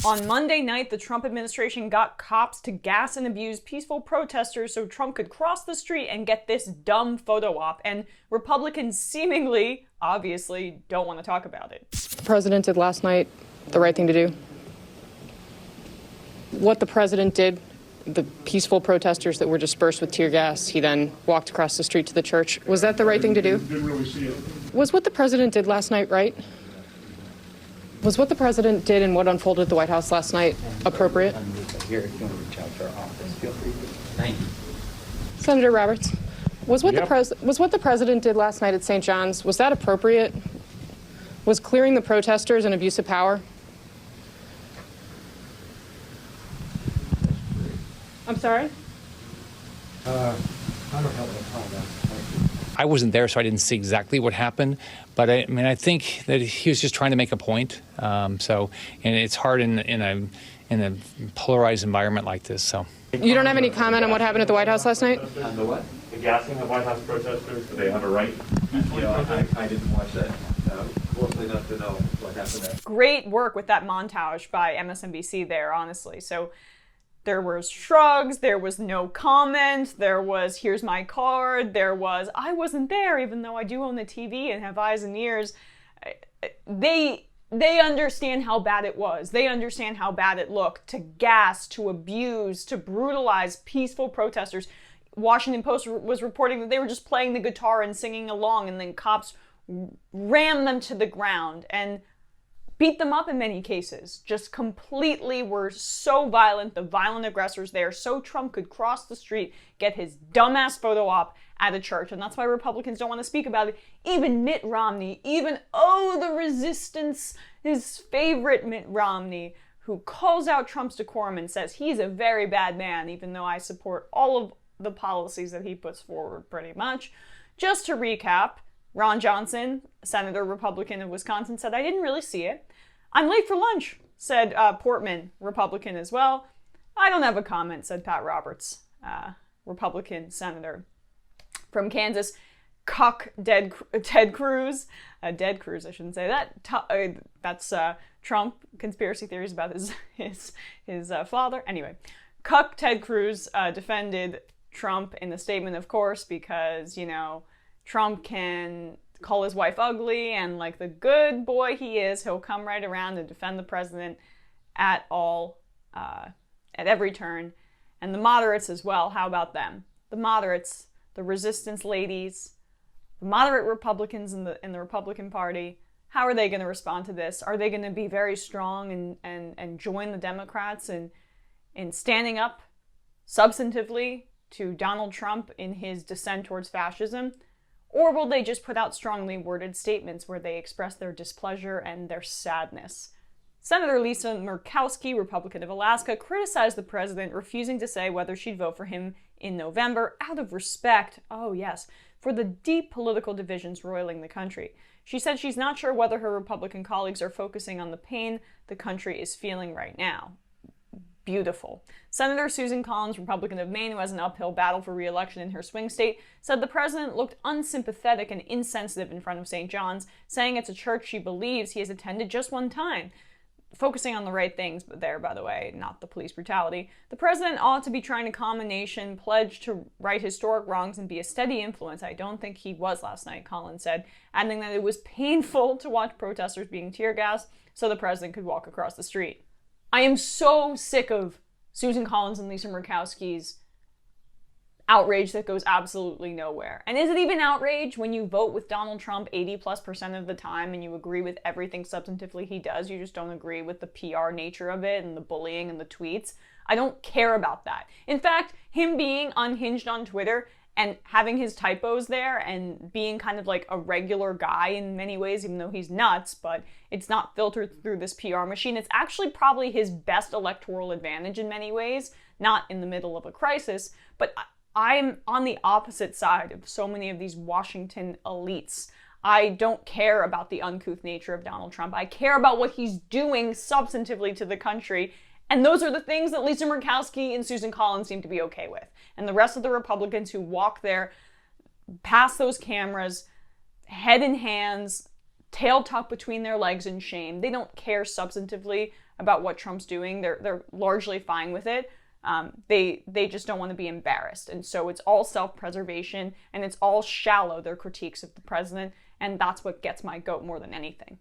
On Monday night, the Trump administration got cops to gas and abuse peaceful protesters so Trump could cross the street and get this dumb photo op, and Republicans seemingly, obviously, don't want to talk about it. The president did last night the right thing to do. What the president did, the peaceful protesters that were dispersed with tear gas, he then walked across the street to the church. Was that the right thing to do? Didn't really see it. Was what the president did last night right? Was what the president did and what unfolded at the White House last night appropriate? Here, if you want to reach out to our office, feel free to. Thank you. Senator Roberts, was what Yep. the president did last night at St. John's, was that appropriate? Was clearing the protesters an abuse of power? I'm sorry? I don't have a problem. I wasn't there, so I didn't see exactly what happened. But I think that he was just trying to make a point. And it's hard in a polarized environment like this. So You don't have any comment on what happened at the White House last night? On the what? The gassing of White House protesters, do they have a right? I didn't watch that closely enough to know what happened there. Great work with that montage by MSNBC there, honestly. So there was shrugs, there was no comment, there was here's my card, there was I wasn't there even though I do own the TV and have eyes and ears. They understand how bad it was. They understand how bad it looked to gas, to abuse, to brutalize peaceful protesters. Washington Post was reporting that they were just playing the guitar and singing along, and then cops rammed them to the ground and beat them up in many cases. Just completely were so violent, the violent aggressors there, so Trump could cross the street, get his dumbass photo op at a church. And that's why Republicans don't want to speak about it. Even Mitt Romney, the resistance, his favorite Mitt Romney, who calls out Trump's decorum and says he's a very bad man, even though I support all of the policies that he puts forward pretty much. Just to recap, Ron Johnson, Senator Republican of Wisconsin, said, I didn't really see it. I'm late for lunch, said Portman, Republican as well. I don't have a comment, said Pat Roberts, Republican senator from Kansas. Cuck Ted Cruz. Dead Cruz, I shouldn't say that. That's Trump conspiracy theories about his father. Anyway, Cuck Ted Cruz defended Trump in the statement, of course, because, Trump can call his wife ugly, and like the good boy he is, he'll come right around and defend the president at every turn. And the moderates as well, how about them? The moderates, the resistance ladies, the moderate Republicans in the Republican Party, how are they going to respond to this? Are they going to be very strong and join the Democrats in standing up substantively to Donald Trump in his descent towards fascism? Or will they just put out strongly worded statements where they express their displeasure and their sadness? Senator Lisa Murkowski, Republican of Alaska, criticized the president, refusing to say whether she'd vote for him in November out of respect, for the deep political divisions roiling the country. She said she's not sure whether her Republican colleagues are focusing on the pain the country is feeling right now. Beautiful. Senator Susan Collins, Republican of Maine, who has an uphill battle for re-election in her swing state, said the president looked unsympathetic and insensitive in front of St. John's, saying it's a church she believes he has attended just one time. Focusing on the right things, but there, by the way, not the police brutality. The president ought to be trying to calm a nation, pledge to right historic wrongs, and be a steady influence. I don't think he was last night, Collins said, adding that it was painful to watch protesters being tear gassed so the president could walk across the street. I am so sick of Susan Collins and Lisa Murkowski's outrage that goes absolutely nowhere. And is it even outrage when you vote with Donald Trump 80+% of the time and you agree with everything substantively he does? You just don't agree with the PR nature of it and the bullying and the tweets. I don't care about that. In fact, him being unhinged on Twitter and having his typos there and being kind of like a regular guy in many ways, even though he's nuts, but it's not filtered through this PR machine. It's actually probably his best electoral advantage in many ways, not in the middle of a crisis. But I'm on the opposite side of so many of these Washington elites. I don't care about the uncouth nature of Donald Trump. I care about what he's doing substantively to the country. And those are the things that Lisa Murkowski and Susan Collins seem to be okay with. And the rest of the Republicans who walk there past those cameras, head in hands, tail tucked between their legs in shame, they don't care substantively about what Trump's doing. They're largely fine with it. They just don't want to be embarrassed. And so it's all self-preservation, and it's all shallow, their critiques of the president, and that's what gets my goat more than anything.